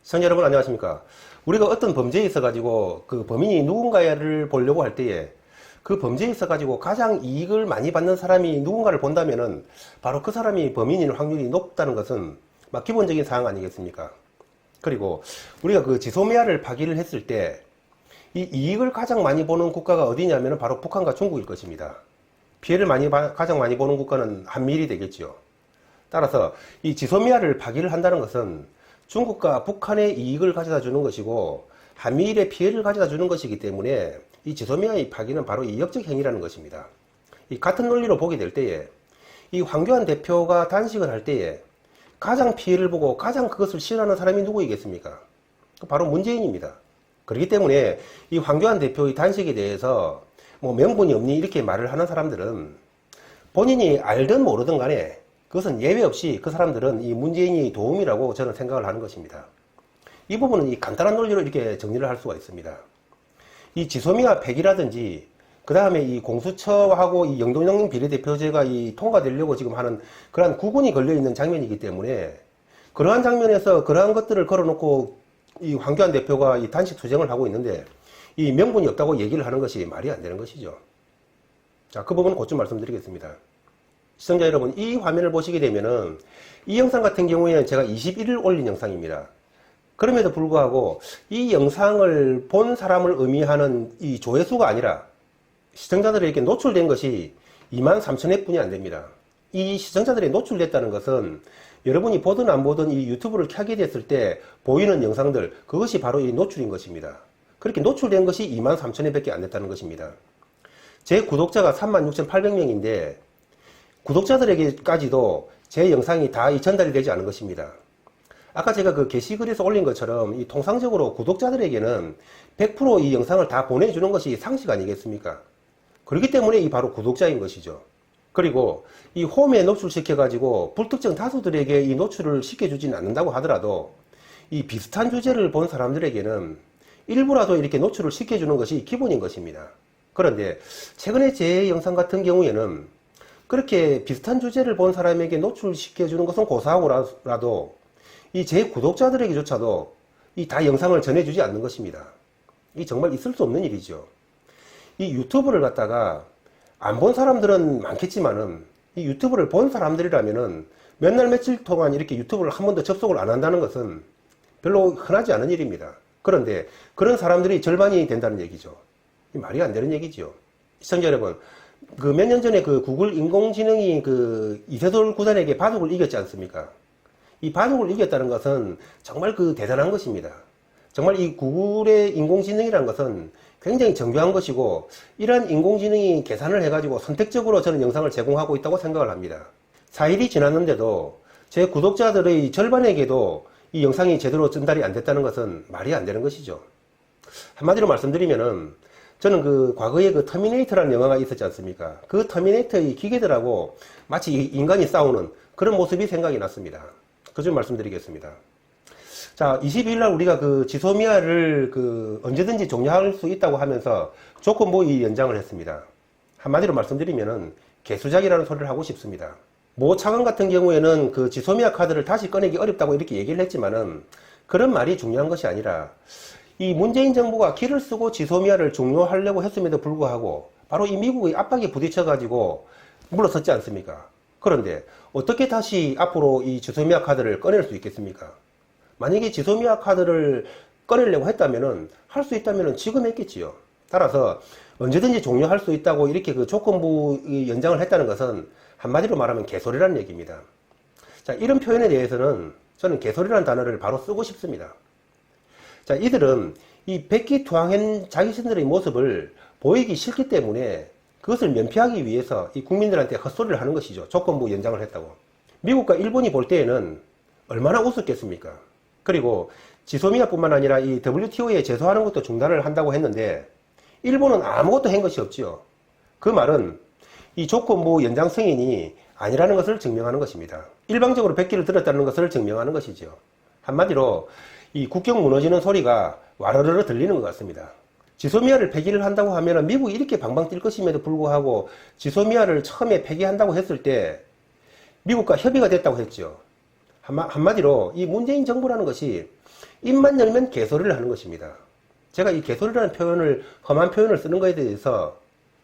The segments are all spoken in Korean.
시청자 여러분 안녕하십니까. 우리가 어떤 범죄에 있어 가지고 그 범인이 누군가를 보려고 할 때에 그 범죄에 있어 가지고 가장 이익을 많이 받는 사람이 누군가를 본다면은 바로 그 사람이 범인일 확률이 높다는 것은 막 기본적인 사항 아니겠습니까? 그리고 우리가 그 지소미아를 파기를 했을 때 이 이익을 가장 많이 보는 국가가 어디냐면은 바로 북한과 중국일 것입니다. 피해를 가장 많이 보는 국가는 한미일이 되겠죠. 따라서 이 지소미아를 파기를 한다는 것은 중국과 북한의 이익을 가져다 주는 것이고 한미일의 피해를 가져다 주는 것이기 때문에 이 지소미아의 파기는 바로 이역적 행위라는 것입니다. 이 같은 논리로 보게 될 때에 이 황교안 대표가 단식을 할 때에 가장 피해를 보고 가장 그것을 싫어하는 사람이 누구이겠습니까? 바로 문재인입니다. 그렇기 때문에 이 황교안 대표의 단식에 대해서 뭐 명분이 없니 이렇게 말을 하는 사람들은 본인이 알든 모르든 간에 그것은 예외 없이 그 사람들은 이 문재인이 도움이라고 저는 생각을 하는 것입니다. 이 부분은 이 간단한 논리로 이렇게 정리를 할 수가 있습니다. 이 지소미아 폐기라든지 그 다음에 이 공수처하고 이 영동영 비례대표제가 이 통과되려고 지금 하는 그러한 구군이 걸려있는 장면이기 때문에 그러한 장면에서 그러한 것들을 걸어놓고 이 황교안 대표가 이 단식 투쟁을 하고 있는데 이 명분이 없다고 얘기를 하는 것이 말이 안 되는 것이죠. 자, 그 부분은 곧 좀 말씀드리겠습니다. 시청자 여러분, 이 화면을 보시게 되면은 이 영상 같은 경우에는 제가 21일 올린 영상입니다. 그럼에도 불구하고 이 영상을 본 사람을 의미하는 이 조회수가 아니라 시청자들에게 노출된 것이 23,000회 뿐이 안 됩니다. 이 시청자들이 노출됐다는 것은 여러분이 보든 안 보든 이 유튜브를 켜게 됐을 때 보이는 영상들, 그것이 바로 이 노출인 것입니다. 그렇게 노출된 것이 23,000회 밖에 안 됐다는 것입니다. 제 구독자가 36,800명인데 구독자들에게까지도 제 영상이 다 전달이 되지 않은 것입니다. 아까 제가 그 게시글에서 올린 것처럼 이 통상적으로 구독자들에게는 100% 이 영상을 다 보내주는 것이 상식 아니겠습니까? 그렇기 때문에 이 바로 구독자인 것이죠. 그리고 이 홈에 노출시켜 가지고 불특정 다수들에게 이 노출을 시켜주지는 않는다고 하더라도 이 비슷한 주제를 본 사람들에게는 일부라도 이렇게 노출을 시켜주는 것이 기본인 것입니다. 그런데 최근에 제 영상 같은 경우에는 그렇게 비슷한 주제를 본 사람에게 노출시켜주는 것은 고사하고라도 이 제 구독자들에게조차도 이 다 영상을 전해주지 않는 것입니다. 이 정말 있을 수 없는 일이죠. 이 유튜브를 갖다가 안 본 사람들은 많겠지만은 이 유튜브를 본 사람들이라면은 몇 날 며칠 동안 이렇게 유튜브를 한 번도 접속을 안 한다는 것은 별로 흔하지 않은 일입니다. 그런데 그런 사람들이 절반이 된다는 얘기죠. 말이 안 되는 얘기죠. 시청자 여러분, 그 몇 년 전에 그 구글 인공지능이 그 이세돌 구단에게 바둑을 이겼지 않습니까? 이 바둑을 이겼다는 것은 정말 그 대단한 것입니다. 정말 이 구글의 인공지능이라는 것은 굉장히 정교한 것이고 이러한 인공지능이 계산을 해가지고 선택적으로 저는 영상을 제공하고 있다고 생각을 합니다. 4일이 지났는데도 제 구독자들의 절반에게도 이 영상이 제대로 전달이 안 됐다는 것은 말이 안 되는 것이죠. 한마디로 말씀드리면은 저는 그 과거에 그 터미네이터라는 영화가 있었지 않습니까? 그 터미네이터의 기계들하고 마치 인간이 싸우는 그런 모습이 생각이 났습니다. 그 점 말씀드리겠습니다. 자, 22일 날 우리가 그 지소미아를 그 언제든지 종료할 수 있다고 하면서 조건부의 연장을 했습니다. 한마디로 말씀드리면은 개수작이라는 소리를 하고 싶습니다. 모 차관 같은 경우에는 그 지소미아 카드를 다시 꺼내기 어렵다고 이렇게 얘기를 했지만은 그런 말이 중요한 것이 아니라 이 문재인 정부가 기를 쓰고 지소미아를 종료하려고 했음에도 불구하고 바로 이 미국의 압박에 부딪혀 가지고 물러섰지 않습니까? 그런데 어떻게 다시 앞으로 이 지소미아 카드를 꺼낼 수 있겠습니까? 만약에 지소미아 카드를 꺼내려고 했다면은 할 수 있다면은 지금 했겠지요. 따라서 언제든지 종료할 수 있다고 이렇게 그 조건부 연장을 했다는 것은 한마디로 말하면 개소리라는 얘기입니다. 자, 이런 표현에 대해서는 저는 개소리라는 단어를 바로 쓰고 싶습니다. 자, 이들은 이 백기투항한 자기신들의 모습을 보이기 싫기 때문에 그것을 면피하기 위해서 이 국민들한테 헛소리를 하는 것이죠. 조건부 연장을 했다고. 미국과 일본이 볼 때에는 얼마나 웃었겠습니까? 그리고 지소미아뿐만 아니라 이 WTO에 제소하는 것도 중단을 한다고 했는데 일본은 아무것도 한 것이 없지요. 그 말은 이 조건부 연장 승인이 아니라는 것을 증명하는 것입니다. 일방적으로 백기를 들었다는 것을 증명하는 것이죠. 한마디로 이 국경 무너지는 소리가 와르르르 들리는 것 같습니다. 지소미아를 폐기를 한다고 하면 미국이 이렇게 방방 뛸 것임에도 불구하고 지소미아를 처음에 폐기한다고 했을 때 미국과 협의가 됐다고 했죠. 한마디로 이 문재인 정부라는 것이 입만 열면 개소리를 하는 것입니다. 제가 이 개소리라는 표현을, 험한 표현을 쓰는 것에 대해서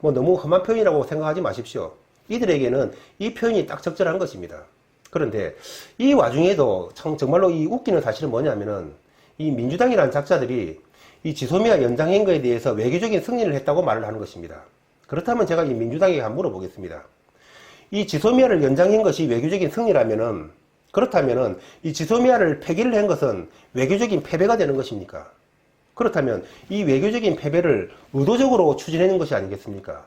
뭐 너무 험한 표현이라고 생각하지 마십시오. 이들에게는 이 표현이 딱 적절한 것입니다. 그런데 이 와중에도 정말로 이 웃기는 사실은 뭐냐면은 이 민주당이라는 작자들이 이 지소미아 연장한 거에 대해서 외교적인 승리를 했다고 말을 하는 것입니다. 그렇다면 제가 이 민주당에게 한번 물어보겠습니다. 이 지소미아를 연장한 것이 외교적인 승리라면은, 그렇다면은 이 지소미아를 폐기를 한 것은 외교적인 패배가 되는 것입니까? 그렇다면 이 외교적인 패배를 의도적으로 추진하는 것이 아니겠습니까?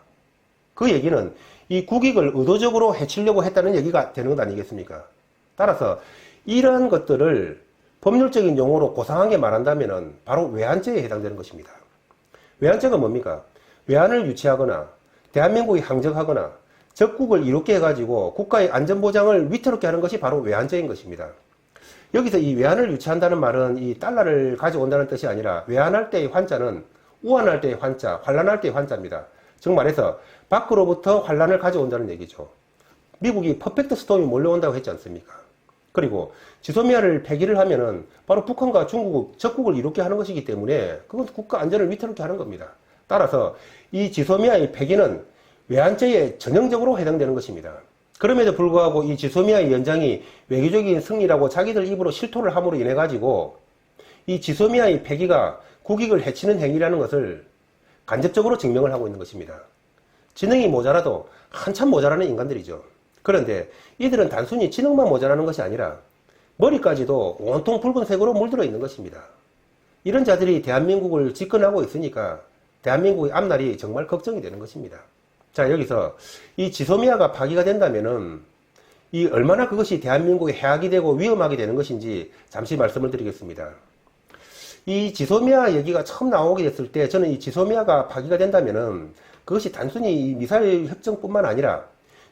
그 얘기는 이 국익을 의도적으로 해치려고 했다는 얘기가 되는 것 아니겠습니까? 따라서 이러한 것들을 법률적인 용어로 고상하게 말한다면 바로 외환죄에 해당되는 것입니다. 외환죄가 뭡니까? 외환을 유치하거나 대한민국이 항적하거나 적국을 이롭게 해가지고 국가의 안전보장을 위태롭게 하는 것이 바로 외환죄인 것입니다. 여기서 이 외환을 유치한다는 말은 이 달러를 가져온다는 뜻이 아니라 외환할 때의 환자는 우환할 때의 환자, 환란할 때의 환자입니다. 즉 말해서 밖으로부터 환란을 가져온다는 얘기죠. 미국이 퍼펙트 스톰이 몰려온다고 했지 않습니까? 그리고 지소미아를 폐기를 하면은 바로 북한과 중국, 적국을 이롭게 하는 것이기 때문에 그건 국가 안전을 위태롭게 하는 겁니다. 따라서 이 지소미아의 폐기는 외환죄에 전형적으로 해당되는 것입니다. 그럼에도 불구하고 이 지소미아의 연장이 외교적인 승리라고 자기들 입으로 실토를 함으로 인해 가지고 이 지소미아의 폐기가 국익을 해치는 행위라는 것을 간접적으로 증명을 하고 있는 것입니다. 지능이 모자라도 한참 모자라는 인간들이죠. 그런데 이들은 단순히 지능만 모자라는 것이 아니라 머리까지도 온통 붉은색으로 물들어 있는 것입니다. 이런 자들이 대한민국을 집권하고 있으니까 대한민국의 앞날이 정말 걱정이 되는 것입니다. 자, 여기서 이 지소미아가 파기가 된다면은 이 얼마나 그것이 대한민국에 해악이 되고 위험하게 되는 것인지 잠시 말씀을 드리겠습니다. 이 지소미아 얘기가 처음 나오게 됐을 때 저는 이 지소미아가 파기가 된다면은 그것이 단순히 이 미사일 협정뿐만 아니라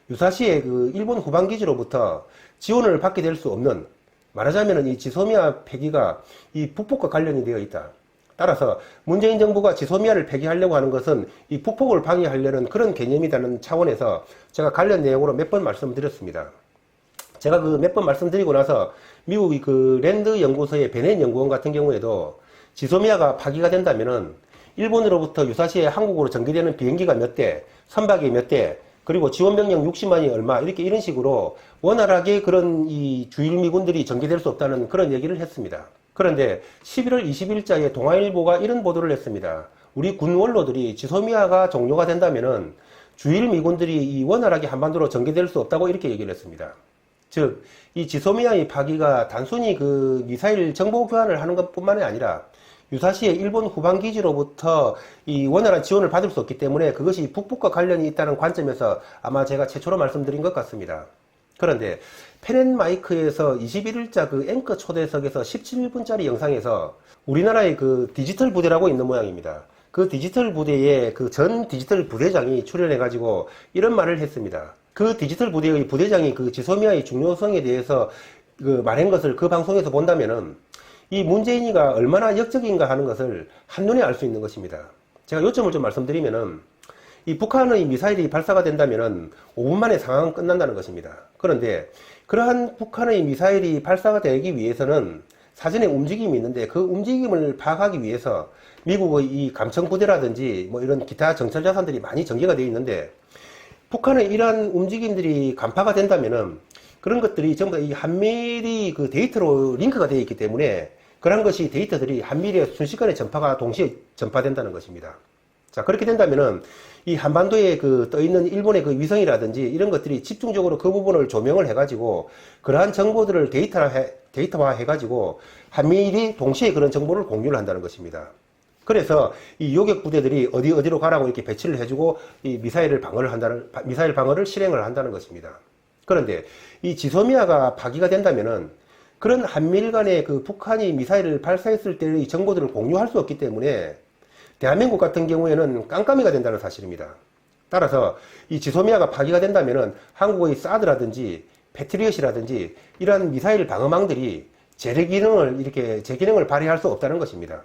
유사시에 그 일본 후방기지로부터 지원을 받게 될 수 없는, 말하자면은 이 지소미아 폐기가 이 북폭과 관련이 되어 있다. 따라서 문재인 정부가 지소미아를 폐기하려고 하는 것은 이 북폭을 방해하려는 그런 개념이라는 차원에서 제가 관련 내용으로 몇 번 말씀드렸습니다. 제가 그 몇 번 말씀드리고 나서 미국의 그 랜드 연구소의 베넨 연구원 같은 경우에도 지소미아가 파기가 된다면은 일본으로부터 유사시에 한국으로 전개되는 비행기가 몇 대, 선박이 몇 대, 그리고 지원병력 60만이 얼마, 이렇게 이런 식으로 원활하게 그런 이 주일미군들이 전개될 수 없다는 그런 얘기를 했습니다. 그런데 11월 20일자에 동아일보가 이런 보도를 했습니다. 우리 군 원로들이 지소미아가 종료가 된다면은 주일미군들이 이 원활하게 한반도로 전개될 수 없다고 이렇게 얘기를 했습니다. 즉, 이 지소미아의 파기가 단순히 그 미사일 정보 교환을 하는 것뿐만이 아니라 유사시에 일본 후방기지로부터 이 원활한 지원을 받을 수 없기 때문에 그것이 북북과 관련이 있다는 관점에서 아마 제가 최초로 말씀드린 것 같습니다. 그런데 펜앤마이크에서 21일자 그 앵커 초대석에서 17분짜리 영상에서 우리나라의 그 디지털 부대라고 있는 모양입니다. 그 디지털 부대에 그 전 디지털 부대장이 출연해가지고 이런 말을 했습니다. 그 디지털 부대의 부대장이 그 지소미아의 중요성에 대해서 그 말한 것을 그 방송에서 본다면은 이 문재인이가 얼마나 역적인가 하는 것을 한눈에 알 수 있는 것입니다. 제가 요점을 좀 말씀드리면은 이 북한의 미사일이 발사가 된다면은 5분 만에 상황은 끝난다는 것입니다. 그런데 그러한 북한의 미사일이 발사가 되기 위해서는 사전에 움직임이 있는데 그 움직임을 파악하기 위해서 미국의 이 감청부대라든지 뭐 이런 기타 정찰 자산들이 많이 전개가 되어 있는데 북한의 이러한 움직임들이 간파가 된다면은 그런 것들이 전부 다 이 한미리 그 데이터로 링크가 되어 있기 때문에 그런 것이 데이터들이 한미리에 순식간에 전파가 동시에 전파된다는 것입니다. 자, 그렇게 된다면은 이 한반도에 그 떠 있는 일본의 그 위성이라든지 이런 것들이 집중적으로 그 부분을 조명을 해가지고 그러한 정보들을 데이터화 해가지고 한미일이 동시에 그런 정보를 공유를 한다는 것입니다. 그래서 이 요격 부대들이 어디로 가라고 이렇게 배치를 해주고 이 미사일 방어를 실행을 한다는 것입니다. 그런데 이 지소미아가 파기가 된다면은 그런 한미일 간의 그 북한이 미사일을 발사했을 때의 정보들을 공유할 수 없기 때문에 대한민국 같은 경우에는 깜깜이가 된다는 사실입니다. 따라서 이 지소미아가 파기가 된다면은 한국의 사드라든지 패트리엇이라든지 이러한 미사일 방어망들이 제 기능을 발휘할 수 없다는 것입니다.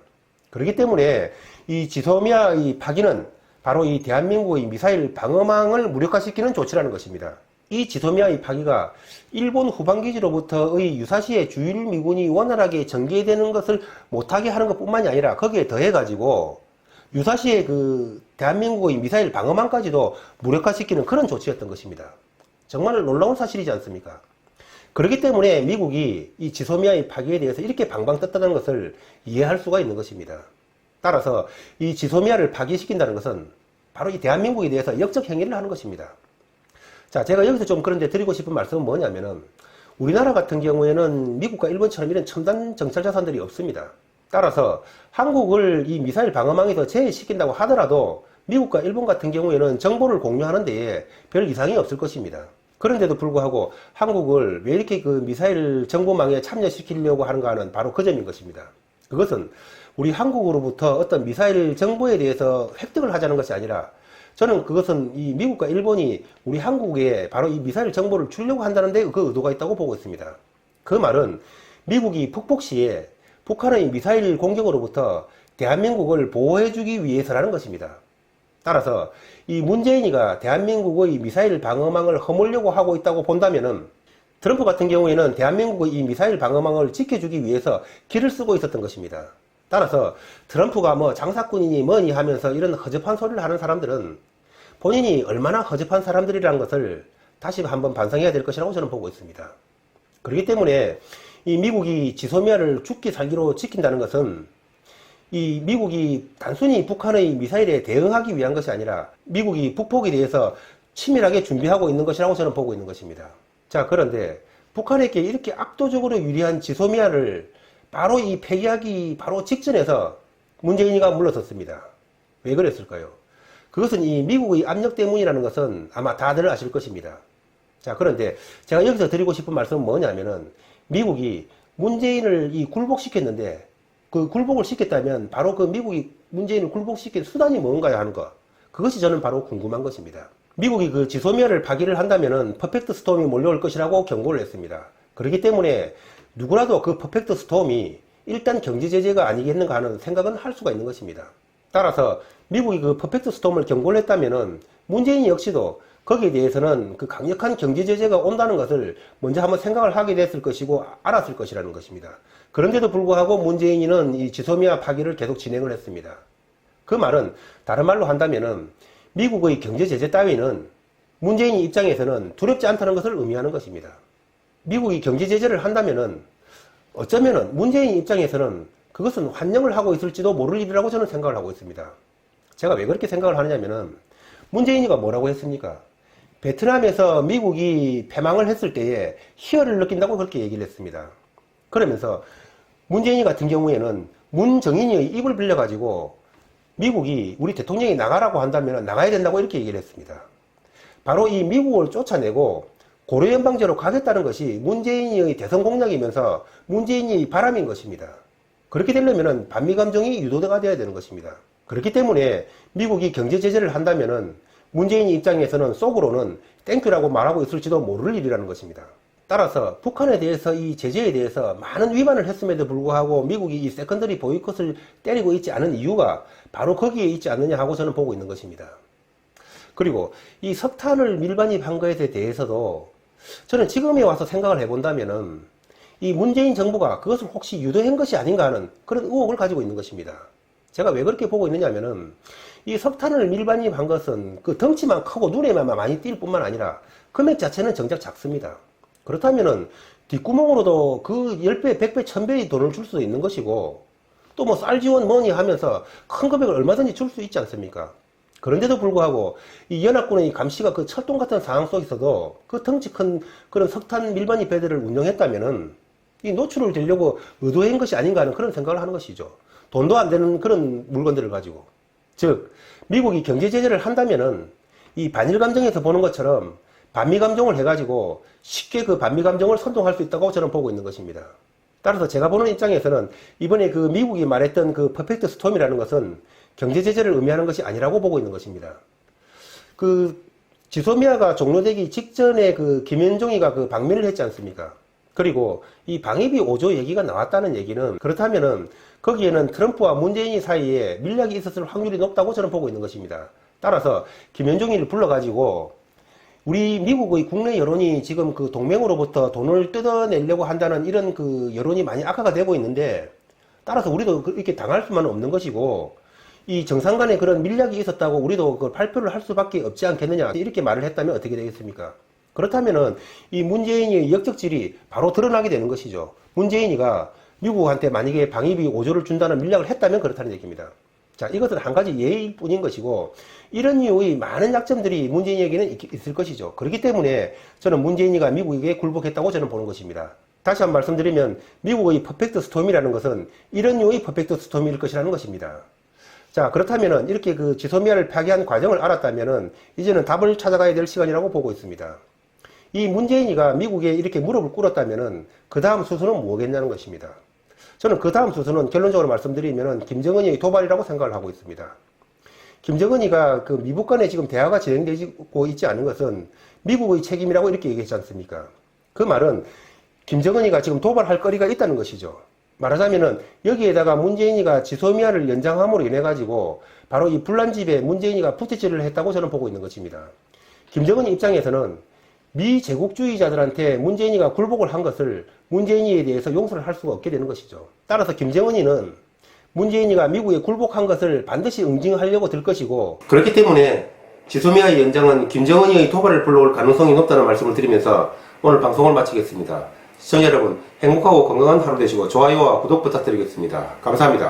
그렇기 때문에 이 지소미아의 파기는 바로 이 대한민국의 미사일 방어망을 무력화시키는 조치라는 것입니다. 이 지소미아의 파기가 일본 후방기지로부터의 유사시의 주일 미군이 원활하게 전개되는 것을 못하게 하는 것 뿐만이 아니라 거기에 더해가지고 유사시의 그 대한민국의 미사일 방어망까지도 무력화시키는 그런 조치였던 것입니다. 정말 놀라운 사실이지 않습니까? 그렇기 때문에 미국이 이 지소미아의 파기에 대해서 이렇게 방방 떴다는 것을 이해할 수가 있는 것입니다. 따라서 이 지소미아를 파기시킨다는 것은 바로 이 대한민국에 대해서 역적 행위를 하는 것입니다. 자, 제가 여기서 좀 그런데 드리고 싶은 말씀은 뭐냐면은 우리나라 같은 경우에는 미국과 일본처럼 이런 첨단 정찰 자산들이 없습니다. 따라서 한국을 이 미사일 방어망에서 제외시킨다고 하더라도 미국과 일본 같은 경우에는 정보를 공유하는 데에 별 이상이 없을 것입니다. 그런데도 불구하고 한국을 왜 이렇게 그 미사일 정보망에 참여시키려고 하는가 하는 바로 그 점인 것입니다. 그것은 우리 한국으로부터 어떤 미사일 정보에 대해서 획득을 하자는 것이 아니라 저는 그것은 이 미국과 일본이 우리 한국에 바로 이 미사일 정보를 주려고 한다는 데 그 의도가 있다고 보고 있습니다. 그 말은 미국이 북폭 시에 북한의 미사일 공격으로부터 대한민국을 보호해주기 위해서라는 것입니다. 따라서 이 문재인이가 대한민국의 미사일 방어망을 허물려고 하고 있다고 본다면은 트럼프 같은 경우에는 대한민국의 이 미사일 방어망을 지켜주기 위해서 길을 쓰고 있었던 것입니다. 따라서 트럼프가 뭐 장사꾼이니 뭐니 하면서 이런 허접한 소리를 하는 사람들은 본인이 얼마나 허접한 사람들이라는 것을 다시 한번 반성해야 될 것이라고 저는 보고 있습니다. 그렇기 때문에 이 미국이 지소미아를 죽기 살기로 지킨다는 것은 이 미국이 단순히 북한의 미사일에 대응하기 위한 것이 아니라 미국이 북폭에 대해서 치밀하게 준비하고 있는 것이라고 저는 보고 있는 것입니다. 자, 그런데 북한에게 이렇게 압도적으로 유리한 지소미아를 바로 이 폐기하기 바로 직전에서 문재인이가 물러섰습니다. 왜 그랬을까요? 그것은 이 미국의 압력 때문이라는 것은 아마 다들 아실 것입니다. 자, 그런데 제가 여기서 드리고 싶은 말씀은 뭐냐면은 미국이 문재인을 이 굴복시켰는데 그 굴복을 시켰다면 바로 그 미국이 문재인을 굴복시킨 수단이 뭔가요 하는 것. 그것이 저는 바로 궁금한 것입니다. 미국이 그 지소미아를 파기를 한다면은 퍼펙트 스톰이 몰려올 것이라고 경고를 했습니다. 그렇기 때문에 누구라도 그 퍼펙트 스톰이 일단 경제 제재가 아니겠는가 하는 생각은 할 수가 있는 것입니다. 따라서 미국이 그 퍼펙트 스톰을 경고를 했다면은 문재인 역시도 거기에 대해서는 그 강력한 경제 제재가 온다는 것을 먼저 한번 생각을 하게 됐을 것이고 알았을 것이라는 것입니다. 그런데도 불구하고 문재인은 이 지소미아 파기를 계속 진행을 했습니다. 그 말은 다른 말로 한다면은 미국의 경제 제재 따위는 문재인 입장에서는 두렵지 않다는 것을 의미하는 것입니다. 미국이 경제 제재를 한다면은 어쩌면은 문재인 입장에서는 그것은 환영을 하고 있을지도 모를 일이라고 저는 생각을 하고 있습니다. 제가 왜 그렇게 생각을 하느냐면은 문재인이가 뭐라고 했습니까? 베트남에서 미국이 패망을 했을 때에 희열을 느낀다고 그렇게 얘기를 했습니다. 그러면서 문재인 같은 경우에는 문정인이의 입을 빌려가지고 미국이 우리 대통령이 나가라고 한다면 나가야 된다고 이렇게 얘기를 했습니다. 바로 이 미국을 쫓아내고 고려연방제로 가겠다는 것이 문재인의 대선 공약이면서 문재인이 바람인 것입니다. 그렇게 되려면 반미 감정이 유도가 되어야 되는 것입니다. 그렇기 때문에 미국이 경제 제재를 한다면은 문재인 입장에서는 속으로는 땡큐라고 말하고 있을지도 모를 일이라는 것입니다. 따라서 북한에 대해서 이 제재에 대해서 많은 위반을 했음에도 불구하고 미국이 이 세컨더리 보이콧을 때리고 있지 않은 이유가 바로 거기에 있지 않느냐 하고 저는 보고 있는 것입니다. 그리고 이 석탄을 밀반입한 것에 대해서도 저는 지금에 와서 생각을 해본다면은 이 문재인 정부가 그것을 혹시 유도한 것이 아닌가 하는 그런 의혹을 가지고 있는 것입니다. 제가 왜 그렇게 보고 있느냐면은 이 석탄을 밀반입한 것은 그 덩치만 크고 눈에만 많이 띌 뿐만 아니라 금액 자체는 정작 작습니다. 그렇다면은 뒷구멍으로도 그 10배, 100배, 1000배의 돈을 줄 수도 있는 것이고 또 뭐 쌀 지원 뭐니 하면서 큰 금액을 얼마든지 줄 수 있지 않습니까? 그런데도 불구하고 이 연합군의 감시가 그 철동 같은 상황 속에서도 그 덩치 큰 그런 석탄 밀반입 배들을 운영했다면은 이 노출을 되려고 의도한 것이 아닌가 하는 그런 생각을 하는 것이죠. 돈도 안 되는 그런 물건들을 가지고. 즉, 미국이 경제 제재를 한다면은 이 반일 감정에서 보는 것처럼 반미 감정을 해가지고 쉽게 그 반미 감정을 선동할 수 있다고 저는 보고 있는 것입니다. 따라서 제가 보는 입장에서는 이번에 그 미국이 말했던 그 퍼펙트 스톰이라는 것은 경제 제재를 의미하는 것이 아니라고 보고 있는 것입니다. 그 지소미아가 종료되기 직전에 그 김현종이가 그 방미를 했지 않습니까? 그리고 이 방위비 5조 얘기가 나왔다는 얘기는 그렇다면은 거기에는 트럼프와 문재인이 사이에 밀약이 있었을 확률이 높다고 저는 보고 있는 것입니다. 따라서 김현종이를 불러가지고 우리 미국의 국내 여론이 지금 그 동맹으로부터 돈을 뜯어내려고 한다는 이런 그 여론이 많이 악화가 되고 있는데, 따라서 우리도 이렇게 당할 수만은 없는 것이고, 이 정상 간에 그런 밀약이 있었다고 우리도 그 발표를 할 수밖에 없지 않겠느냐, 이렇게 말을 했다면 어떻게 되겠습니까? 그렇다면은 이 문재인의 역적질이 바로 드러나게 되는 것이죠. 문재인이가 미국한테 만약에 방위비 5조를 준다는 밀약을 했다면 그렇다는 얘기입니다. 자, 이것은 한 가지 예일 뿐인 것이고, 이런 이유의 많은 약점들이 문재인에게는 있을 것이죠. 그렇기 때문에 저는 문재인이가 미국에게 굴복했다고 저는 보는 것입니다. 다시 한번 말씀드리면 미국의 퍼펙트 스톰이라는 것은 이런 이유의 퍼펙트 스톰일 것이라는 것입니다. 자, 그렇다면은 이렇게 그 지소미아를 파기한 과정을 알았다면은 이제는 답을 찾아가야 될 시간이라고 보고 있습니다. 이 문재인이가 미국에 이렇게 무릎을 꿇었다면은 그 다음 수순은 뭐겠냐는 것입니다. 저는 그 다음 수순은 결론적으로 말씀드리면은 김정은의 도발이라고 생각을 하고 있습니다. 김정은이가 그 미국 간에 지금 대화가 진행되고 있지 않은 것은 미국의 책임이라고 이렇게 얘기했지 않습니까? 그 말은 김정은이가 지금 도발할 거리가 있다는 것이죠. 말하자면은 여기에다가 문재인이가 지소미아를 연장함으로 인해 가지고 바로 이 불난집에 문재인이가 푸티치를 했다고 저는 보고 있는 것입니다. 김정은 입장에서는 미제국주의자들한테 문재인이가 굴복을 한 것을 문재인이에 대해서 용서를 할 수가 없게 되는 것이죠. 따라서 김정은이는 문재인이가 미국에 굴복한 것을 반드시 응징하려고 들 것이고, 그렇기 때문에 지소미아의 연장은 김정은이의 도발을 불러올 가능성이 높다는 말씀을 드리면서 오늘 방송을 마치겠습니다. 시청자 여러분, 행복하고 건강한 하루 되시고 좋아요와 구독 부탁드리겠습니다. 감사합니다.